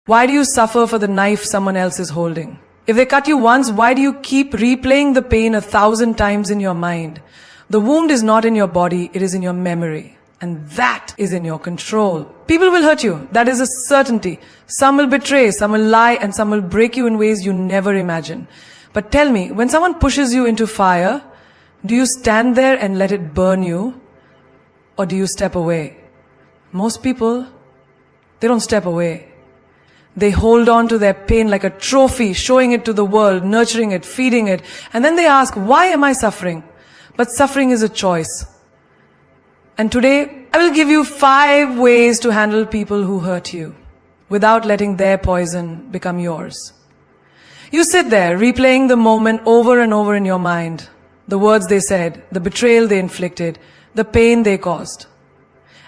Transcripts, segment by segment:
Why do you suffer for the knife someone else is holding? If they cut you once, why do you keep replaying the pain 1,000 times in your mind? The wound is not in your body, it is in your memory. And that is in your control. People will hurt you. That is a certainty. Some will betray, some will lie, and some will break you in ways you never imagine. But tell me, when someone pushes you into fire, do you stand there and let it burn you? Or do you step away? Most people, they don't step away. They hold on to their pain like a trophy, showing it to the world, nurturing it, feeding it. And then they ask, why am I suffering? But suffering is a choice. And today, I will give you 5 ways to handle people who hurt you without letting their poison become yours. You sit there, replaying the moment over and over in your mind. The words they said, the betrayal they inflicted, the pain they caused.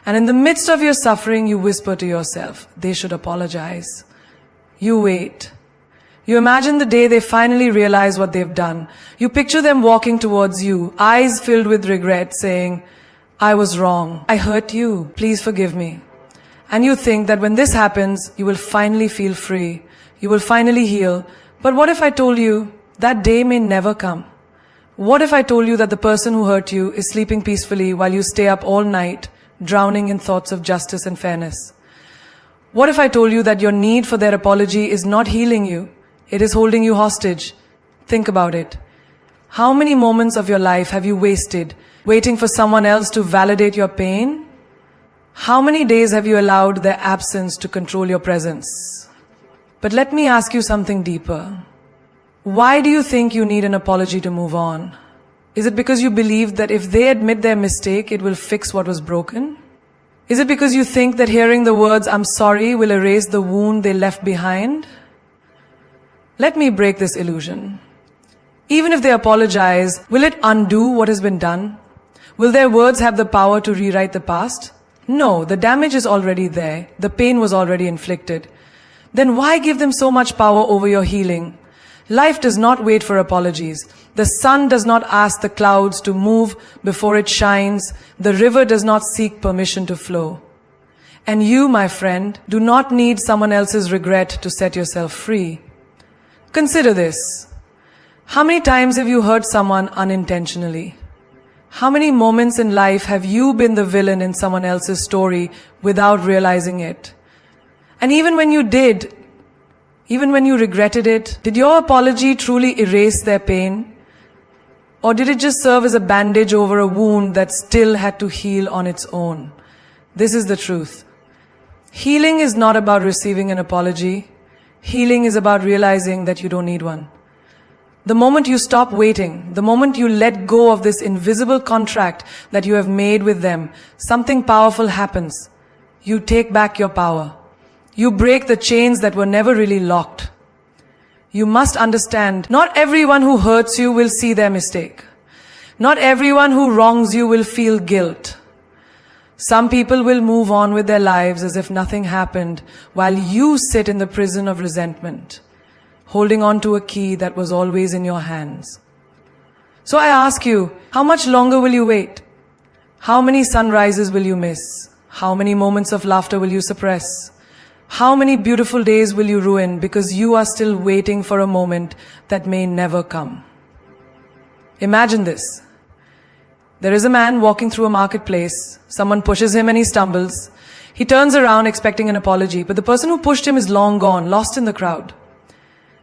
And in the midst of your suffering, you whisper to yourself, they should apologize. You wait. You imagine the day they finally realize what they've done. You picture them walking towards you, eyes filled with regret, saying, I was wrong. I hurt you. Please forgive me. And you think that when this happens, you will finally feel free. You will finally heal. But what if I told you that day may never come? What if I told you that the person who hurt you is sleeping peacefully while you stay up all night, drowning in thoughts of justice and fairness? What if I told you that your need for their apology is not healing you? It is holding you hostage. Think about it. How many moments of your life have you wasted waiting for someone else to validate your pain? How many days have you allowed their absence to control your presence? But let me ask you something deeper. Why do you think you need an apology to move on? Is it because you believe that if they admit their mistake, it will fix what was broken? Is it because you think that hearing the words, I'm sorry, will erase the wound they left behind? Let me break this illusion. Even if they apologize, will it undo what has been done? Will their words have the power to rewrite the past? No, the damage is already there. The pain was already inflicted. Then why give them so much power over your healing? Life does not wait for apologies. The sun does not ask the clouds to move before it shines. The river does not seek permission to flow. And you, my friend, do not need someone else's regret to set yourself free. Consider this. How many times have you hurt someone unintentionally? How many moments in life have you been the villain in someone else's story without realizing it? And even when you did, even when you regretted it, did your apology truly erase their pain? Or did it just serve as a bandage over a wound that still had to heal on its own? This is the truth. Healing is not about receiving an apology. Healing is about realizing that you don't need one. The moment you stop waiting, the moment you let go of this invisible contract that you have made with them, something powerful happens. You take back your power. You break the chains that were never really locked. You must understand, not everyone who hurts you will see their mistake. Not everyone who wrongs you will feel guilt. Some people will move on with their lives as if nothing happened, while you sit in the prison of resentment, holding on to a key that was always in your hands. So I ask you, how much longer will you wait? How many sunrises will you miss? How many moments of laughter will you suppress? How many beautiful days will you ruin because you are still waiting for a moment that may never come? Imagine this. There is a man walking through a marketplace. Someone pushes him and he stumbles. He turns around expecting an apology, but the person who pushed him is long gone, lost in the crowd.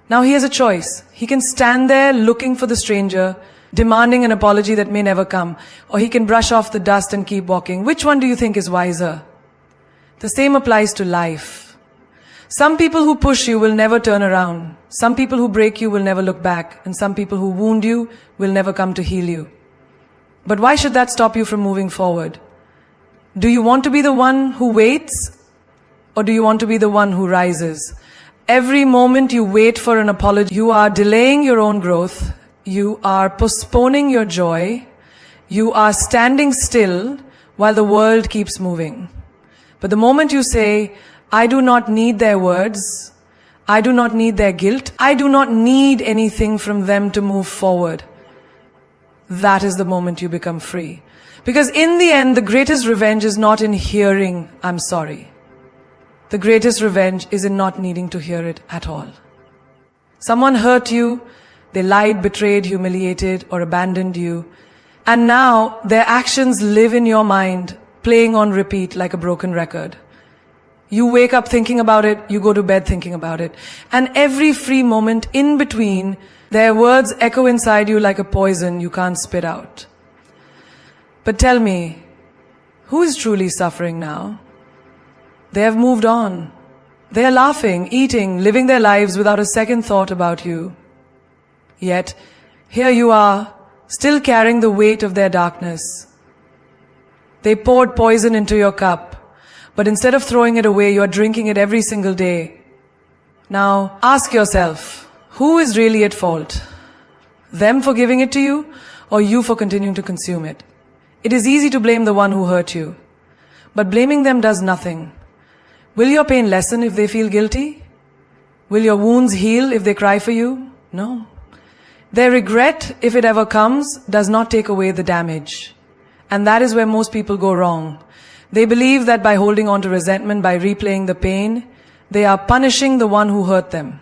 Now he has a choice. He can stand there looking for the stranger, demanding an apology that may never come, or he can brush off the dust and keep walking. Which one do you think is wiser? The same applies to life. Some people who push you will never turn around. Some people who break you will never look back. And some people who wound you will never come to heal you. But why should that stop you from moving forward? Do you want to be the one who waits? Or do you want to be the one who rises? Every moment you wait for an apology, you are delaying your own growth. You are postponing your joy. You are standing still while the world keeps moving. But the moment you say, I do not need their words, I do not need their guilt, I do not need anything from them to move forward, that is the moment you become free. Because in the end, the greatest revenge is not in hearing, I'm sorry. The greatest revenge is in not needing to hear it at all. Someone hurt you, they lied, betrayed, humiliated, or abandoned you, and now their actions live in your mind, playing on repeat like a broken record. You wake up thinking about it, you go to bed thinking about it, and every free moment in between, their words echo inside you like a poison you can't spit out. But tell me, who is truly suffering now? They have moved on. They are laughing, eating, living their lives without a second thought about you. Yet, here you are, still carrying the weight of their darkness. They poured poison into your cup, but instead of throwing it away, you are drinking it every single day. Now, ask yourself, who is really at fault? Them for giving it to you, or you for continuing to consume it? It is easy to blame the one who hurt you, but blaming them does nothing. Will your pain lessen if they feel guilty? Will your wounds heal if they cry for you? No. Their regret, if it ever comes, does not take away the damage. And that is where most people go wrong. They believe that by holding on to resentment, by replaying the pain, they are punishing the one who hurt them.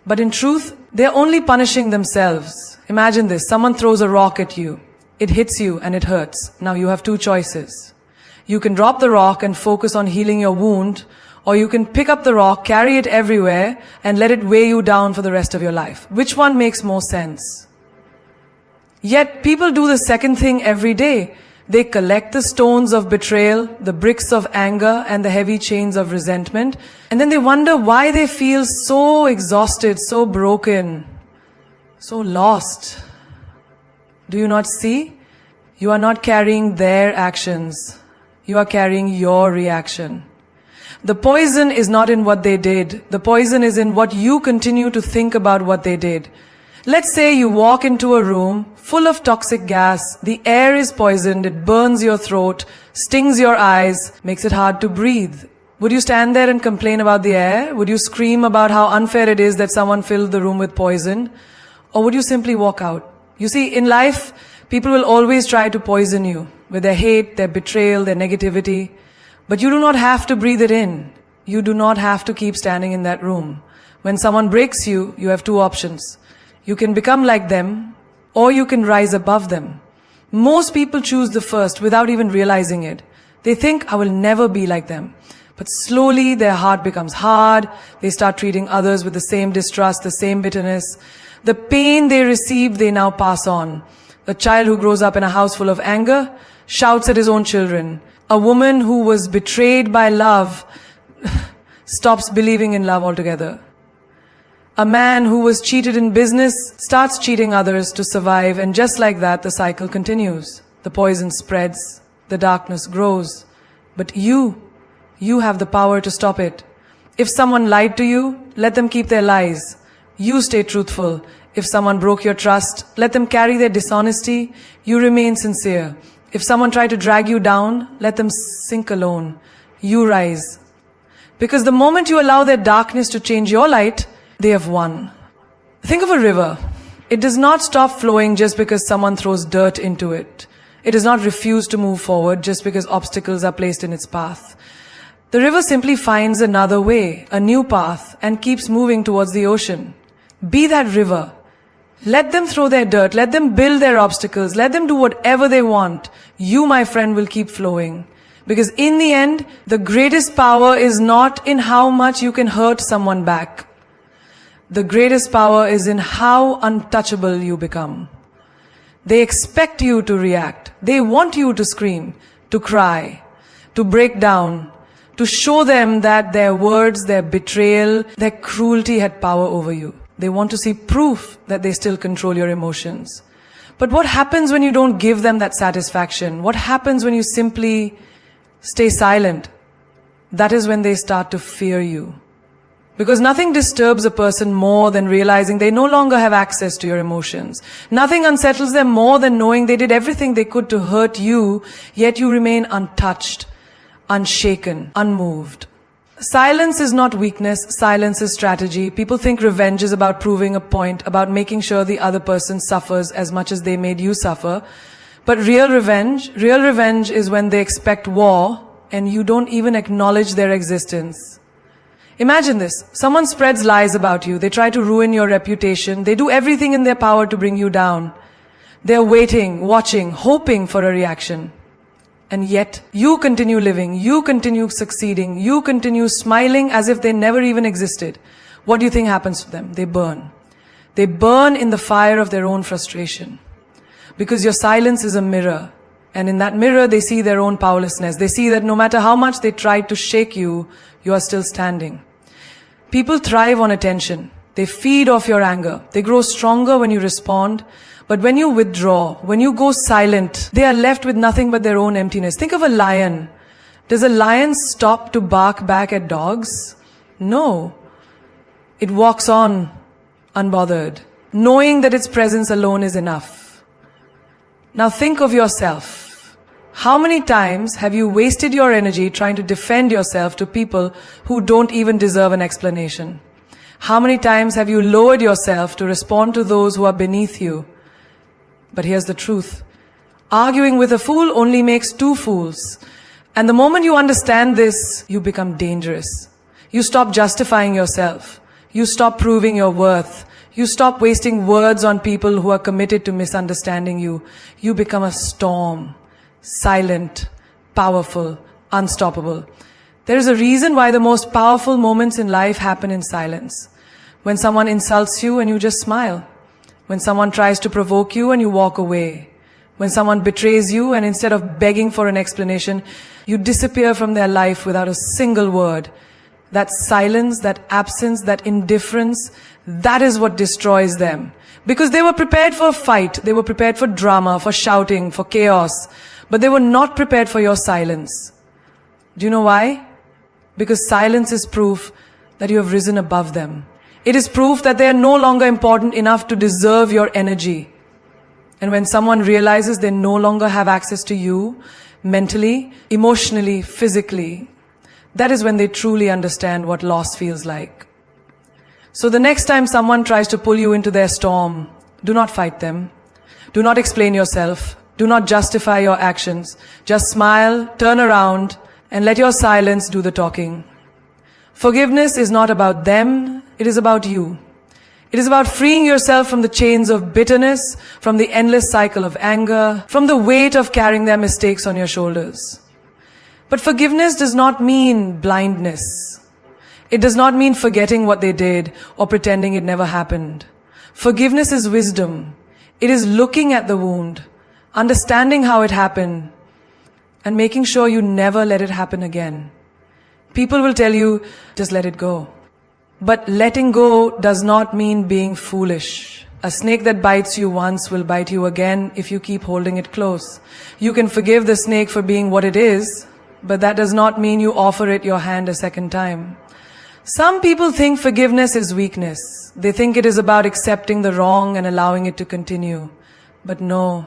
But in truth, they are only punishing themselves. Imagine this, someone throws a rock at you. It hits you and it hurts. Now you have two choices. You can drop the rock and focus on healing your wound, or you can pick up the rock, carry it everywhere, and let it weigh you down for the rest of your life. Which one makes more sense? Yet people do the second thing every day. They collect the stones of betrayal, the bricks of anger, and the heavy chains of resentment, and then they wonder why they feel so exhausted, so broken, so lost. Do you not see? You are not carrying their actions. You are carrying your reaction. The poison is not in what they did. The poison is in what you continue to think about what they did. Let's say you walk into a room full of toxic gas. The air is poisoned. It burns your throat, stings your eyes, makes it hard to breathe. Would you stand there and complain about the air? Would you scream about how unfair it is that someone filled the room with poison? Or would you simply walk out? You see, in life, people will always try to poison you with their hate, their betrayal, their negativity. But you do not have to breathe it in. You do not have to keep standing in that room. When someone breaks you, you have two options. You can become like them, or you can rise above them. Most people choose the first without even realizing it. They think, I will never be like them. But slowly their heart becomes hard. They start treating others with the same distrust, the same bitterness. The pain they receive, they now pass on. A child who grows up in a house full of anger shouts at his own children. A woman who was betrayed by love stops believing in love altogether. A man who was cheated in business starts cheating others to survive, and just like that, the cycle continues. The poison spreads, the darkness grows. But you have the power to stop it. If someone lied to you, let them keep their lies. You stay truthful. If someone broke your trust, let them carry their dishonesty. You remain sincere. If someone tried to drag you down, let them sink alone. You rise. Because the moment you allow their darkness to change your light, they have won. Think of a river. It does not stop flowing just because someone throws dirt into it. It does not refuse to move forward just because obstacles are placed in its path. The river simply finds another way, a new path, and keeps moving towards the ocean. Be that river. Let them throw their dirt. Let them build their obstacles. Let them do whatever they want. You, my friend, will keep flowing. Because in the end, the greatest power is not in how much you can hurt someone back. The greatest power is in how untouchable you become. They expect you to react. They want you to scream, to cry, to break down, to show them that their words, their betrayal, their cruelty had power over you. They want to see proof that they still control your emotions. But what happens when you don't give them that satisfaction? What happens when you simply stay silent? That is when they start to fear you. Because nothing disturbs a person more than realizing they no longer have access to your emotions. Nothing unsettles them more than knowing they did everything they could to hurt you, yet you remain untouched, unshaken, unmoved. Silence is not weakness, silence is strategy. People think revenge is about proving a point, about making sure the other person suffers as much as they made you suffer. But real revenge is when they expect war and you don't even acknowledge their existence. Imagine this. Someone spreads lies about you. They try to ruin your reputation. They do everything in their power to bring you down. They're waiting, watching, hoping for a reaction. And yet, you continue living, you continue succeeding, you continue smiling as if they never even existed. What do you think happens to them? They burn. They burn in the fire of their own frustration. Because your silence is a mirror. And in that mirror, they see their own powerlessness. They see that no matter how much they tried to shake you, you are still standing. People thrive on attention. They feed off your anger. They grow stronger when you respond. But when you withdraw, when you go silent, they are left with nothing but their own emptiness. Think of a lion. Does a lion stop to bark back at dogs? No. It walks on, unbothered, knowing that its presence alone is enough. Now think of yourself. How many times have you wasted your energy trying to defend yourself to people who don't even deserve an explanation? How many times have you lowered yourself to respond to those who are beneath you? But here's the truth. Arguing with a fool only makes two fools. And the moment you understand this, you become dangerous. You stop justifying yourself. You stop proving your worth. You stop wasting words on people who are committed to misunderstanding you. You become a storm. Silent, powerful, unstoppable. There is a reason why the most powerful moments in life happen in silence. When someone insults you and you just smile. When someone tries to provoke you and you walk away. When someone betrays you and instead of begging for an explanation, you disappear from their life without a single word. That silence, that absence, that indifference, that is what destroys them. Because they were prepared for a fight, they were prepared for drama, for shouting, for chaos, but they were not prepared for your silence. Do you know why? Because silence is proof that you have risen above them. It is proof that they are no longer important enough to deserve your energy. And when someone realizes they no longer have access to you, mentally, emotionally, physically, that is when they truly understand what loss feels like. So the next time someone tries to pull you into their storm, do not fight them. Do not explain yourself. Do not justify your actions. Just smile, turn around, and let your silence do the talking. Forgiveness is not about them, it is about you. It is about freeing yourself from the chains of bitterness, from the endless cycle of anger, from the weight of carrying their mistakes on your shoulders. But forgiveness does not mean blindness. It does not mean forgetting what they did or pretending it never happened. Forgiveness is wisdom. It is looking at the wound, understanding how it happened, and making sure you never let it happen again. People will tell you, just let it go. But letting go does not mean being foolish. A snake that bites you once will bite you again if you keep holding it close. You can forgive the snake for being what it is, but that does not mean you offer it your hand a second time. Some people think forgiveness is weakness. They think it is about accepting the wrong and allowing it to continue. But no,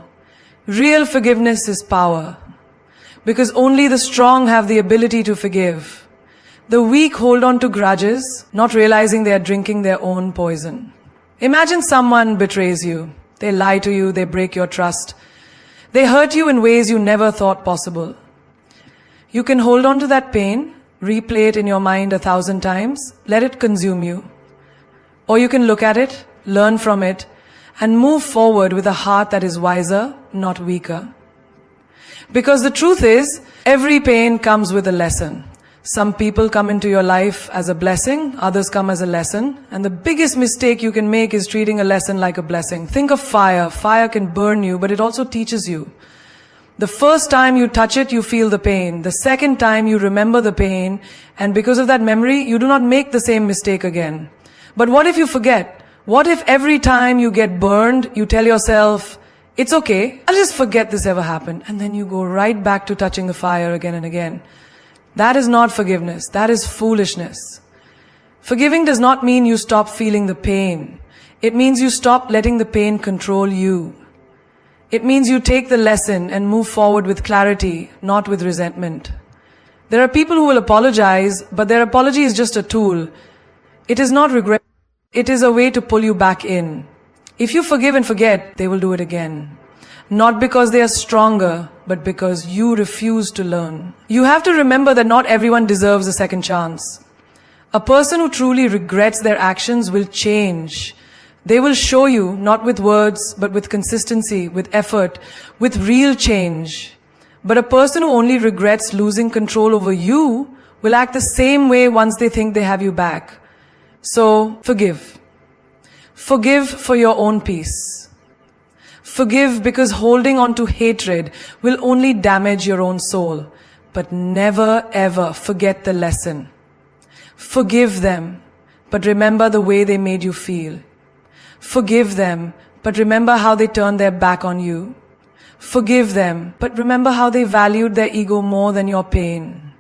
real forgiveness is power. Because only the strong have the ability to forgive. The weak hold on to grudges, not realizing they are drinking their own poison. Imagine someone betrays you. They lie to you, they break your trust. They hurt you in ways you never thought possible. You can hold on to that pain, replay it in your mind 1,000 times, let it consume you. Or you can look at it, learn from it, and move forward with a heart that is wiser, not weaker. Because the truth is, every pain comes with a lesson. Some people come into your life as a blessing, others come as a lesson. And the biggest mistake you can make is treating a lesson like a blessing. Think of fire. Fire can burn you, but it also teaches you. The first time you touch it, you feel the pain. The second time you remember the pain, and because of that memory, you do not make the same mistake again. But what if you forget? What if every time you get burned, you tell yourself, it's okay, I'll just forget this ever happened. And then you go right back to touching the fire again and again. That is not forgiveness. That is foolishness. Forgiving does not mean you stop feeling the pain. It means you stop letting the pain control you. It means you take the lesson and move forward with clarity, not with resentment. There are people who will apologize, but their apology is just a tool. It is not regret. It is a way to pull you back in. If you forgive and forget, they will do it again. Not because they are stronger, but because you refuse to learn. You have to remember that not everyone deserves a second chance. A person who truly regrets their actions will change. They will show you, not with words, but with consistency, with effort, with real change. But a person who only regrets losing control over you will act the same way once they think they have you back. So, forgive. Forgive for your own peace. Forgive because holding on to hatred will only damage your own soul. But never ever forget the lesson. Forgive them, but remember the way they made you feel. Forgive them, but remember how they turned their back on you. Forgive them, but remember how they valued their ego more than your pain.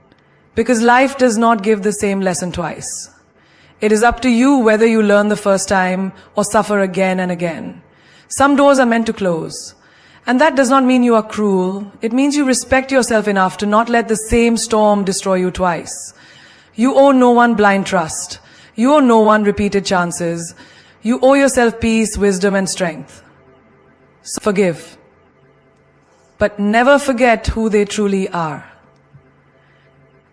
Because life does not give the same lesson twice. It is up to you whether you learn the first time or suffer again and again. Some doors are meant to close. And that does not mean you are cruel. It means you respect yourself enough to not let the same storm destroy you twice. You owe no one blind trust. You owe no one repeated chances. You owe yourself peace, wisdom, and strength. So forgive. But never forget who they truly are.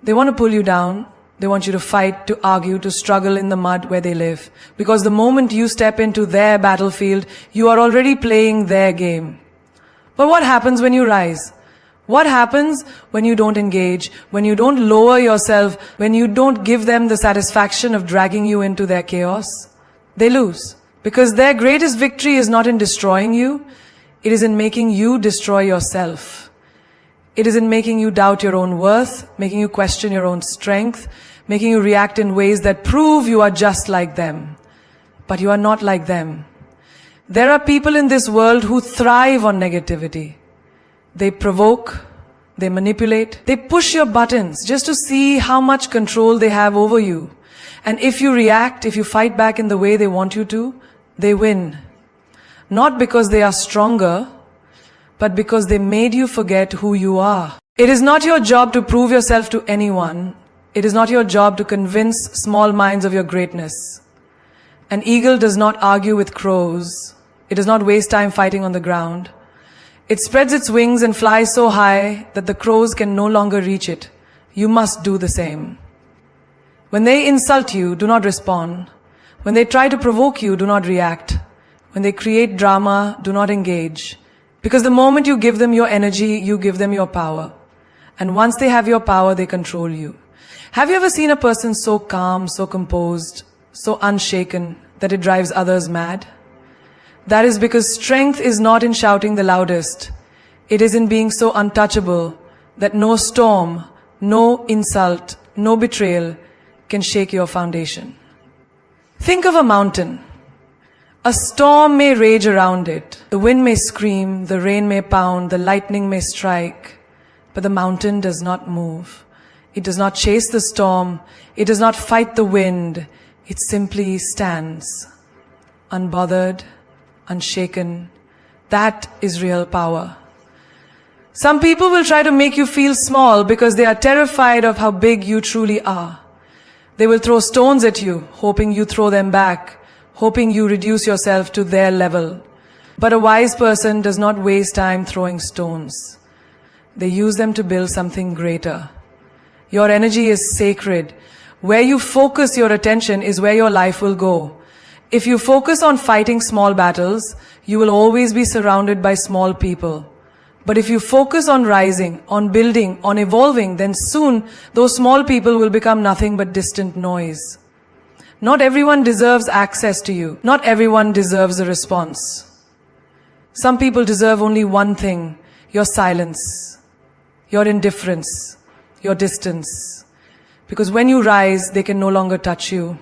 They want to pull you down. They want you to fight, to argue, to struggle in the mud where they live. Because the moment you step into their battlefield, you are already playing their game. But what happens when you rise? What happens when you don't engage, when you don't lower yourself, when you don't give them the satisfaction of dragging you into their chaos? They lose. Because their greatest victory is not in destroying you, it is in making you destroy yourself. It is in making you doubt your own worth, making you question your own strength, making you react in ways that prove you are just like them. But you are not like them. There are people in this world who thrive on negativity. They provoke, they manipulate, they push your buttons just to see how much control they have over you. And if you react, if you fight back in the way they want you to, they win. Not because they are stronger, but because they made you forget who you are. It is not your job to prove yourself to anyone. It is not your job to convince small minds of your greatness. An eagle does not argue with crows. It does not waste time fighting on the ground. It spreads its wings and flies so high that the crows can no longer reach it. You must do the same. When they insult you, do not respond. When they try to provoke you, do not react. When they create drama, do not engage. Because the moment you give them your energy, you give them your power. And once they have your power, they control you. Have you ever seen a person so calm, so composed, so unshaken that it drives others mad? That is because strength is not in shouting the loudest. It is in being so untouchable that no storm, no insult, no betrayal can shake your foundation. Think of a mountain. A storm may rage around it. The wind may scream, the rain may pound, the lightning may strike. But the mountain does not move. It does not chase the storm. It does not fight the wind. It simply stands, unbothered, unshaken. That is real power. Some people will try to make you feel small because they are terrified of how big you truly are. They will throw stones at you, hoping you throw them back, hoping you reduce yourself to their level. But a wise person does not waste time throwing stones. They use them to build something greater. Your energy is sacred. Where you focus your attention is where your life will go. If you focus on fighting small battles, you will always be surrounded by small people. But if you focus on rising, on building, on evolving, then soon those small people will become nothing but distant noise. Not everyone deserves access to you. Not everyone deserves a response. Some people deserve only one thing: your silence, your indifference, your distance. Because when you rise, they can no longer touch you.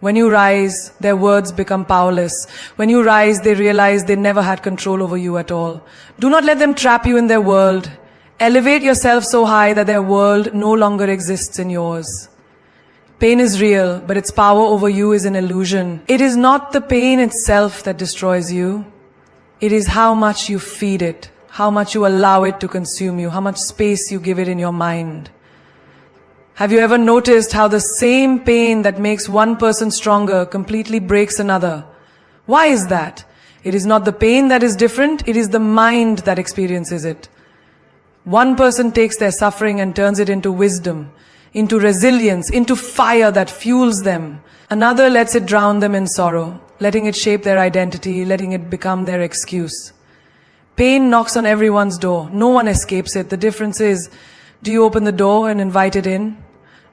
When you rise, their words become powerless. When you rise, they realize they never had control over you at all. Do not let them trap you in their world. Elevate yourself so high that their world no longer exists in yours. Pain is real, but its power over you is an illusion. It is not the pain itself that destroys you. It is how much you feed it, how much you allow it to consume you, how much space you give it in your mind. Have you ever noticed how the same pain that makes one person stronger completely breaks another? Why is that? It is not the pain that is different, it is the mind that experiences it. One person takes their suffering and turns it into wisdom, into resilience, into fire that fuels them. Another lets it drown them in sorrow, letting it shape their identity, letting it become their excuse. Pain knocks on everyone's door. No one escapes it. The difference is, do you open the door and invite it in?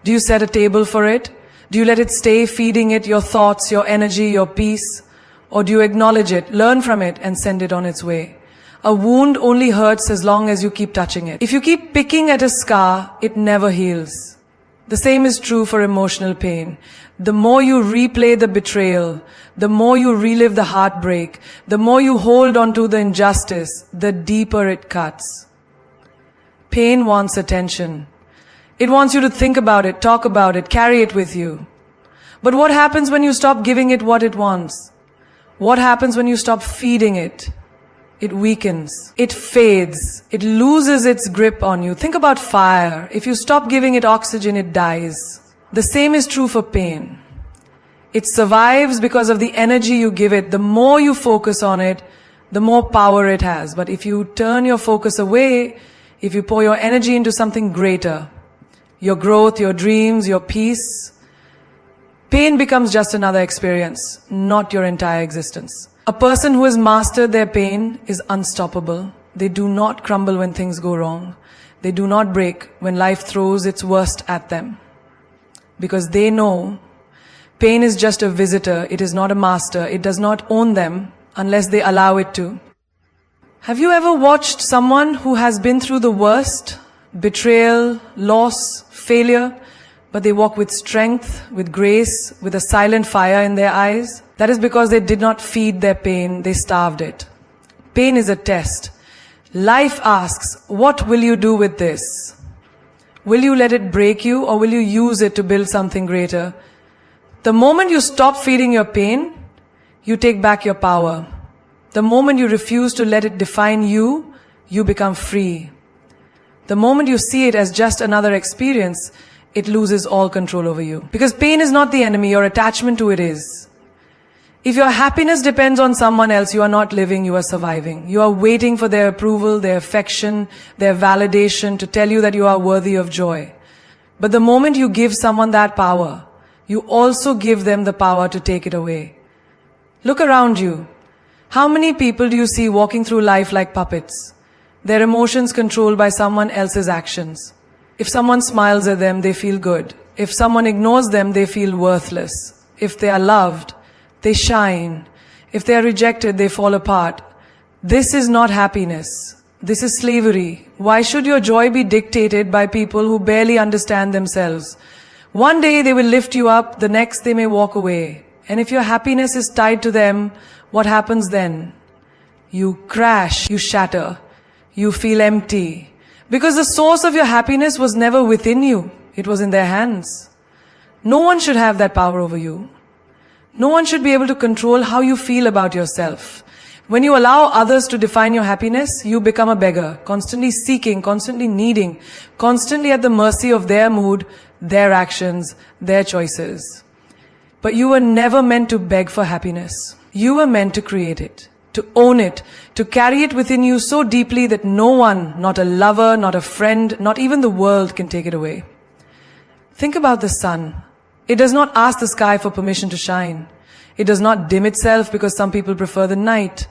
Do you set a table for it? Do you let it stay, feeding it your thoughts, your energy, your peace? Or do you acknowledge it, learn from it, and send it on its way? A wound only hurts as long as you keep touching it. If you keep picking at a scar, it never heals. The same is true for emotional pain. The more you replay the betrayal, the more you relive the heartbreak, the more you hold on to the injustice, the deeper it cuts. Pain wants attention. It wants you to think about it, talk about it, carry it with you. But what happens when you stop giving it what it wants? What happens when you stop feeding it? It weakens. It fades. It loses its grip on you. Think about fire. If you stop giving it oxygen, it dies. The same is true for pain. It survives because of the energy you give it. The more you focus on it, the more power it has. But if you turn your focus away, if you pour your energy into something greater, your growth, your dreams, your peace, pain becomes just another experience, not your entire existence. A person who has mastered their pain is unstoppable. They do not crumble when things go wrong. They do not break when life throws its worst at them. Because they know pain is just a visitor. It is not a master. It does not own them unless they allow it to. Have you ever watched someone who has been through the worst, betrayal, loss, failure, but they walk with strength, with grace, with a silent fire in their eyes? That is because they did not feed their pain, they starved it. Pain is a test. Life asks, what will you do with this? Will you let it break you, or will you use it to build something greater? The moment you stop feeding your pain, you take back your power. The moment you refuse to let it define you, you become free. The moment you see it as just another experience, it loses all control over you. Because pain is not the enemy, your attachment to it is. If your happiness depends on someone else, you are not living, you are surviving. You are waiting for their approval, their affection, their validation to tell you that you are worthy of joy. But the moment you give someone that power, you also give them the power to take it away. Look around you. How many people do you see walking through life like puppets? Their emotions controlled by someone else's actions. If someone smiles at them, they feel good. If someone ignores them, they feel worthless. If they are loved, they shine. If they are rejected, they fall apart. This is not happiness. This is slavery. Why should your joy be dictated by people who barely understand themselves? One day they will lift you up, the next they may walk away. And if your happiness is tied to them, what happens then? You crash, you shatter, you feel empty. Because the source of your happiness was never within you. It was in their hands. No one should have that power over you. No one should be able to control how you feel about yourself. When you allow others to define your happiness, you become a beggar, constantly seeking, constantly needing, constantly at the mercy of their mood, their actions, their choices. But you were never meant to beg for happiness. You were meant to create it, to own it, to carry it within you so deeply that no one, not a lover, not a friend, not even the world can take it away. Think about the sun. It does not ask the sky for permission to shine. It does not dim itself because some people prefer the night.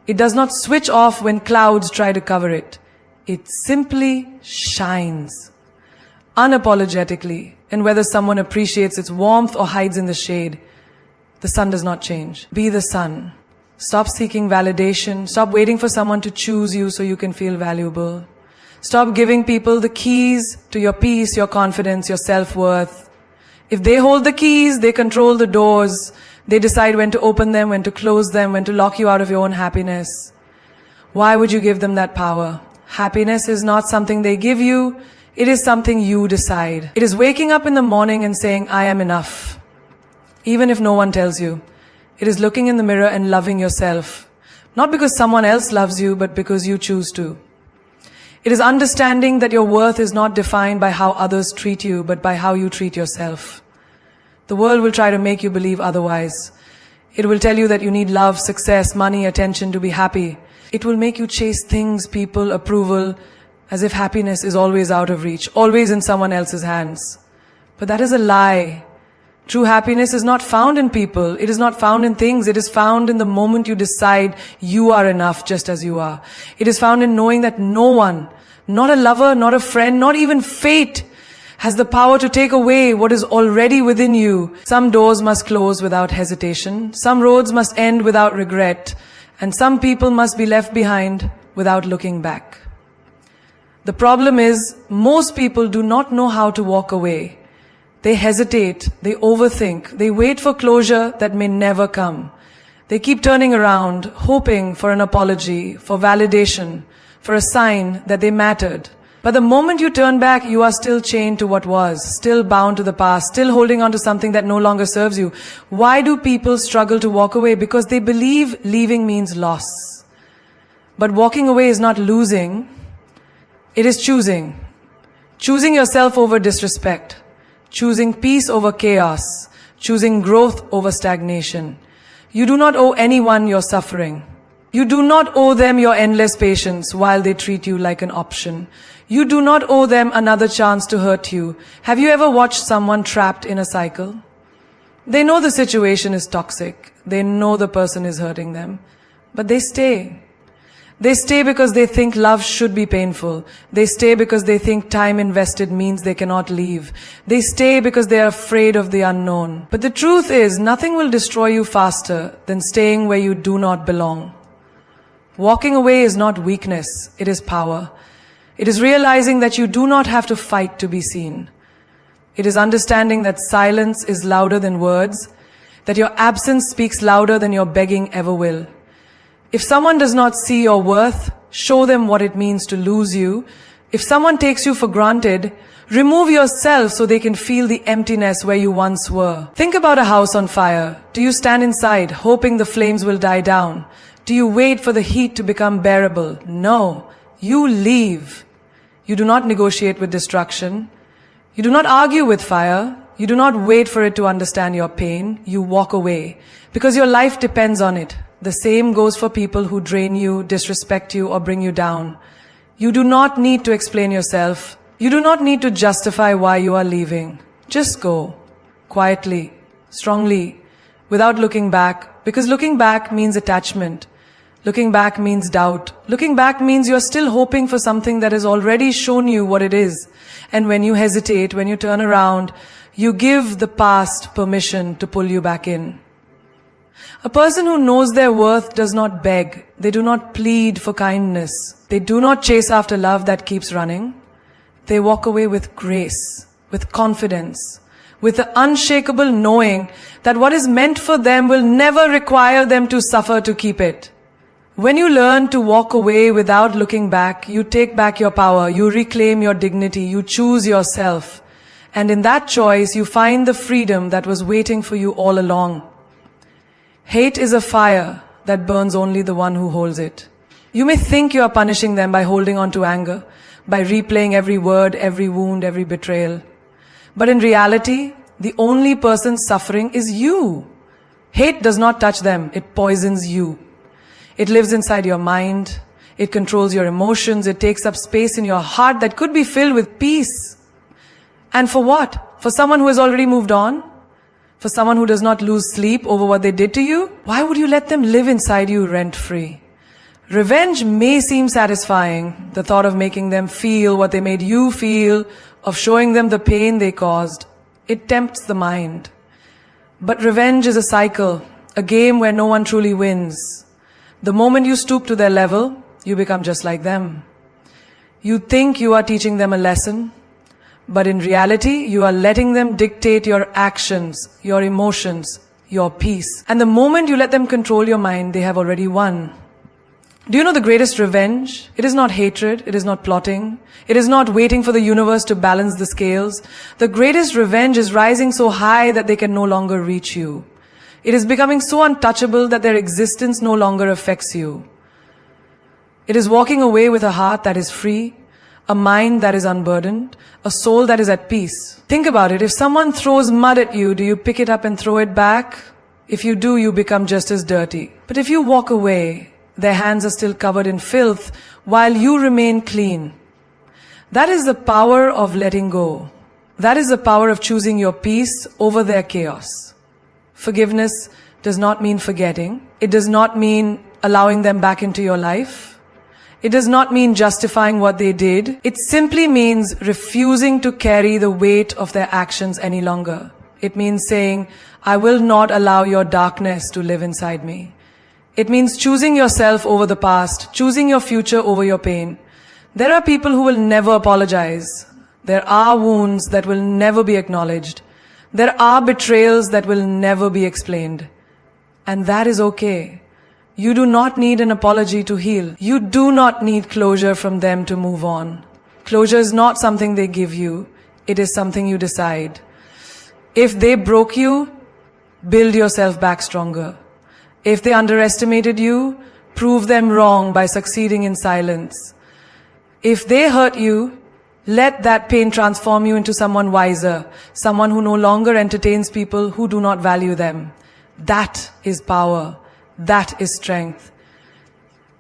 It does not switch off when clouds try to cover it. It simply shines, unapologetically, and whether someone appreciates its warmth or hides in the shade, the sun does not change. Be the sun. Stop seeking validation. Stop waiting for someone to choose you so you can feel valuable. Stop giving people the keys to your peace, your confidence, your self-worth. If they hold the keys, they control the doors. They decide when to open them, when to close them, when to lock you out of your own happiness. Why would you give them that power? Happiness is not something they give you. It is something you decide. It is waking up in the morning and saying, I am enough. Even if no one tells you. It is looking in the mirror and loving yourself. Not because someone else loves you, but because you choose to. It is understanding that your worth is not defined by how others treat you, but by how you treat yourself. The world will try to make you believe otherwise. It will tell you that you need love, success, money, attention to be happy. It will make you chase things, people, approval, as if happiness is always out of reach, always in someone else's hands. But that is a lie. True happiness is not found in people. It is not found in things. It is found in the moment you decide you are enough just as you are. It is found in knowing that no one, not a lover, not a friend, not even fate, has the power to take away what is already within you. Some doors must close without hesitation. Some roads must end without regret. And some people must be left behind without looking back. The problem is, most people do not know how to walk away. They hesitate, they overthink, they wait for closure that may never come. They keep turning around, hoping for an apology, for validation, for a sign that they mattered. But the moment you turn back, you are still chained to what was, still bound to the past, still holding on to something that no longer serves you. Why do people struggle to walk away? Because they believe leaving means loss. But walking away is not losing, it is choosing. Choosing yourself over disrespect. Choosing peace over chaos, choosing growth over stagnation. You do not owe anyone your suffering. You do not owe them your endless patience while they treat you like an option. You do not owe them another chance to hurt you. Have you ever watched someone trapped in a cycle? They know the situation is toxic. They know the person is hurting them. But they stay. They stay because they think love should be painful. They stay because they think time invested means they cannot leave. They stay because they are afraid of the unknown. But the truth is, nothing will destroy you faster than staying where you do not belong. Walking away is not weakness, it is power. It is realizing that you do not have to fight to be seen. It is understanding that silence is louder than words, that your absence speaks louder than your begging ever will. If someone does not see your worth, show them what it means to lose you. If someone takes you for granted, remove yourself so they can feel the emptiness where you once were. Think about a house on fire. Do you stand inside, hoping the flames will die down? Do you wait for the heat to become bearable? No. You leave. You do not negotiate with destruction. You do not argue with fire. You do not wait for it to understand your pain. You walk away because your life depends on it. The same goes for people who drain you, disrespect you, or bring you down. You do not need to explain yourself. You do not need to justify why you are leaving. Just go. Quietly, strongly, without looking back. Because looking back means attachment. Looking back means doubt. Looking back means you're still hoping for something that has already shown you what it is. And when you hesitate, when you turn around, you give the past permission to pull you back in. A person who knows their worth does not beg. They do not plead for kindness. They do not chase after love that keeps running. They walk away with grace, with confidence, with the unshakable knowing that what is meant for them will never require them to suffer to keep it. When you learn to walk away without looking back, you take back your power, you reclaim your dignity, you choose yourself. And in that choice, you find the freedom that was waiting for you all along. Hate is a fire that burns only the one who holds it. You may think you are punishing them by holding on to anger, by replaying every word, every wound, every betrayal. But in reality, the only person suffering is you. Hate does not touch them, it poisons you. It lives inside your mind, it controls your emotions, it takes up space in your heart that could be filled with peace. And for what? For someone who has already moved on? For someone who does not lose sleep over what they did to you? Why would you let them live inside you rent-free? Revenge may seem satisfying, the thought of making them feel what they made you feel, of showing them the pain they caused. It tempts the mind. But revenge is a cycle, a game where no one truly wins. The moment you stoop to their level, you become just like them. You think you are teaching them a lesson, but in reality, you are letting them dictate your actions, your emotions, your peace. And the moment you let them control your mind, they have already won. Do you know the greatest revenge? It is not hatred, it is not plotting, it is not waiting for the universe to balance the scales. The greatest revenge is rising so high that they can no longer reach you. It is becoming so untouchable that their existence no longer affects you. It is walking away with a heart that is free, a mind that is unburdened, a soul that is at peace. Think about it. If someone throws mud at you, do you pick it up and throw it back? If you do, you become just as dirty. But if you walk away, their hands are still covered in filth while you remain clean. That is the power of letting go. That is the power of choosing your peace over their chaos. Forgiveness does not mean forgetting. It does not mean allowing them back into your life. It does not mean justifying what they did. It simply means refusing to carry the weight of their actions any longer. It means saying, I will not allow your darkness to live inside me. It means choosing yourself over the past, choosing your future over your pain. There are people who will never apologize. There are wounds that will never be acknowledged. There are betrayals that will never be explained. And that is okay. You do not need an apology to heal. You do not need closure from them to move on. Closure is not something they give you. It is something you decide. If they broke you, build yourself back stronger. If they underestimated you, prove them wrong by succeeding in silence. If they hurt you, let that pain transform you into someone wiser, someone who no longer entertains people who do not value them. That is power. That is strength.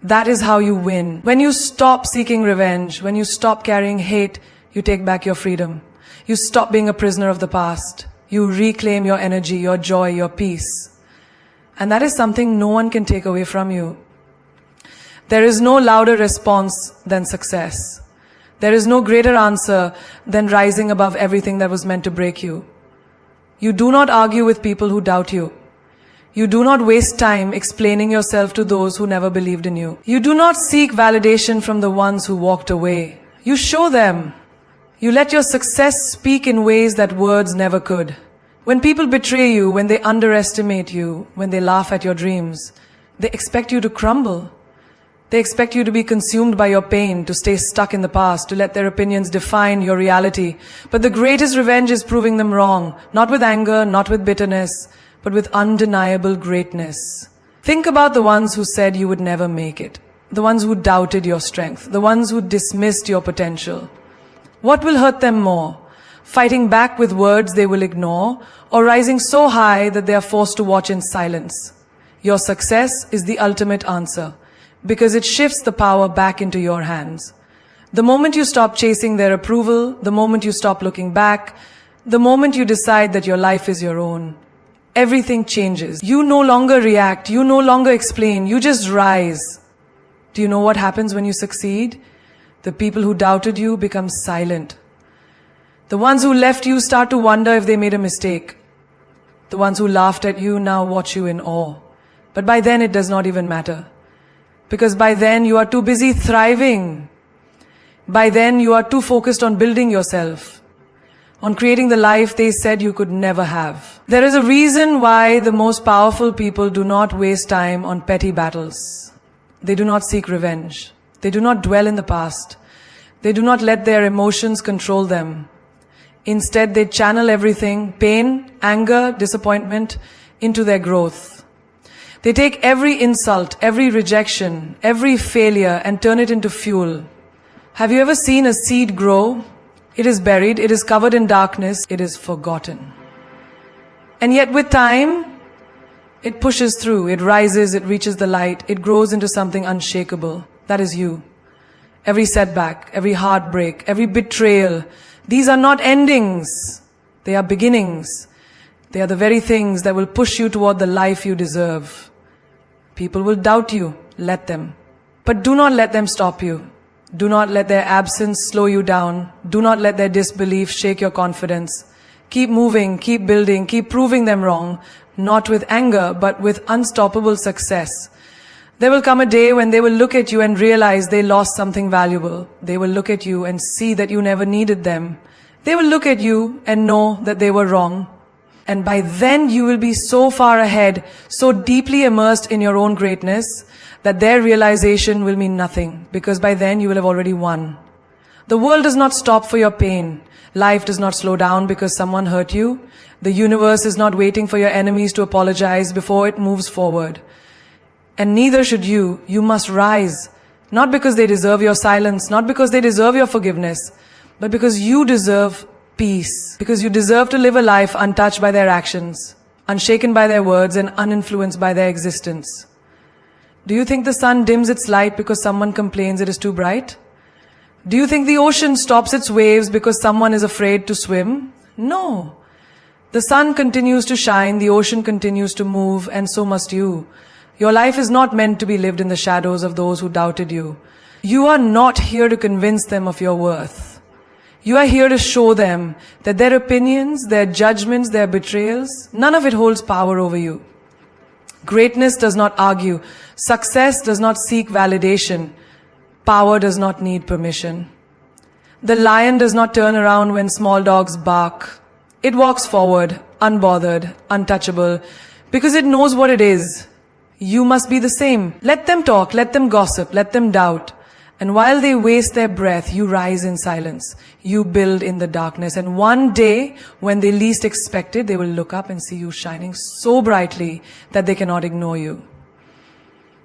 That is how you win. When you stop seeking revenge, when you stop carrying hate, you take back your freedom. You stop being a prisoner of the past. You reclaim your energy, your joy, your peace. And that is something no one can take away from you. There is no louder response than success. There is no greater answer than rising above everything that was meant to break you. You do not argue with people who doubt you. You do not waste time explaining yourself to those who never believed in you. You do not seek validation from the ones who walked away. You show them. You let your success speak in ways that words never could. When people betray you, when they underestimate you, when they laugh at your dreams, they expect you to crumble. They expect you to be consumed by your pain, to stay stuck in the past, to let their opinions define your reality. But the greatest revenge is proving them wrong, not with anger, not with bitterness, but with undeniable greatness. Think about the ones who said you would never make it, the ones who doubted your strength, the ones who dismissed your potential. What will hurt them more? Fighting back with words they will ignore, or rising so high that they are forced to watch in silence? Your success is the ultimate answer, because it shifts the power back into your hands. The moment you stop chasing their approval, the moment you stop looking back, the moment you decide that your life is your own, everything changes. You no longer react, you no longer explain, you just rise. Do you know what happens when you succeed? The people who doubted you become silent. The ones who left you start to wonder if they made a mistake. The ones who laughed at you now watch you in awe. But by then it does not even matter. Because by then you are too busy thriving. By then you are too focused on building yourself, on creating the life they said you could never have. There is a reason why the most powerful people do not waste time on petty battles. They do not seek revenge. They do not dwell in the past. They do not let their emotions control them. Instead, they channel everything, pain, anger, disappointment, into their growth. They take every insult, every rejection, every failure and turn it into fuel. Have you ever seen a seed grow? It is buried, it is covered in darkness, it is forgotten. And yet with time, it pushes through, it rises, it reaches the light, it grows into something unshakable. That is you. Every setback, every heartbreak, every betrayal, these are not endings. They are beginnings. They are the very things that will push you toward the life you deserve. People will doubt you. Let them. But do not let them stop you. Do not let their absence slow you down. Do not let their disbelief shake your confidence. Keep moving, keep building, keep proving them wrong, not with anger, but with unstoppable success. There will come a day when they will look at you and realize they lost something valuable. They will look at you and see that you never needed them. They will look at you and know that they were wrong. And by then you will be so far ahead, so deeply immersed in your own greatness, that their realization will mean nothing, because by then you will have already won. The world does not stop for your pain. Life does not slow down because someone hurt you. The universe is not waiting for your enemies to apologize before it moves forward. And neither should you. You must rise. Not because they deserve your silence, not because they deserve your forgiveness, but because you deserve peace. Because you deserve to live a life untouched by their actions, unshaken by their words, and uninfluenced by their existence. Do you think the sun dims its light because someone complains it is too bright? Do you think the ocean stops its waves because someone is afraid to swim? No. The sun continues to shine, the ocean continues to move, and so must you. Your life is not meant to be lived in the shadows of those who doubted you. You are not here to convince them of your worth. You are here to show them that their opinions, their judgments, their betrayals, none of it holds power over you. Greatness does not argue. Success does not seek validation. Power does not need permission. The lion does not turn around when small dogs bark. It walks forward, unbothered, untouchable, because it knows what it is. You must be the same. Let them talk, let them gossip, let them doubt. And while they waste their breath, you rise in silence. You build in the darkness. And one day, when they least expect it, they will look up and see you shining so brightly that they cannot ignore you.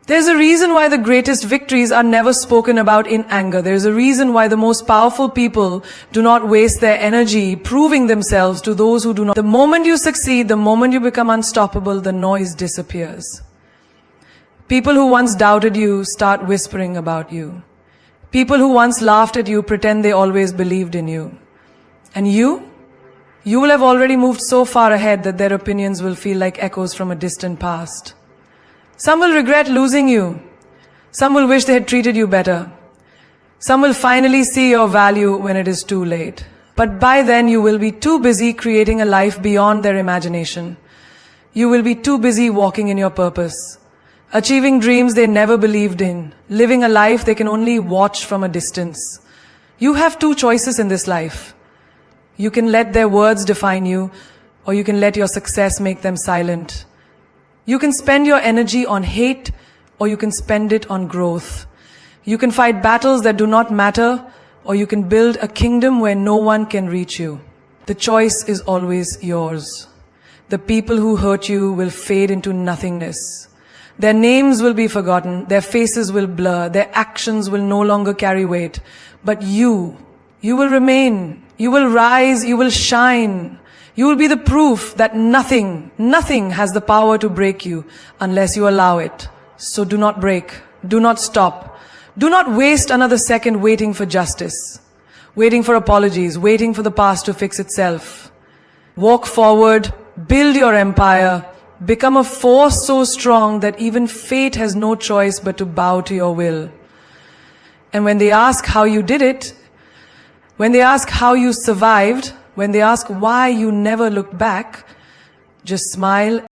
There's a reason why the greatest victories are never spoken about in anger. There's a reason why the most powerful people do not waste their energy proving themselves to those who do not. The moment you succeed, the moment you become unstoppable, the noise disappears. People who once doubted you start whispering about you. People who once laughed at you pretend they always believed in you. And you will have already moved so far ahead that their opinions will feel like echoes from a distant past. Some will regret losing you. Some will wish they had treated you better. Some will finally see your value when it is too late. But by then you will be too busy creating a life beyond their imagination. You will be too busy walking in your purpose, achieving dreams they never believed in, living a life they can only watch from a distance. You have two choices in this life. You can let their words define you, or you can let your success make them silent. You can spend your energy on hate, or you can spend it on growth. You can fight battles that do not matter, or you can build a kingdom where no one can reach you. The choice is always yours. The people who hurt you will fade into nothingness. Their names will be forgotten, their faces will blur, their actions will no longer carry weight. But you will remain, you will rise, you will shine. You will be the proof that nothing has the power to break you unless you allow it. So do not break, do not stop. Do not waste another second waiting for justice, waiting for apologies, waiting for the past to fix itself. Walk forward, build your empire, become a force so strong that even fate has no choice but to bow to your will. And when they ask how you did it, when they ask how you survived, when they ask why you never looked back, just smile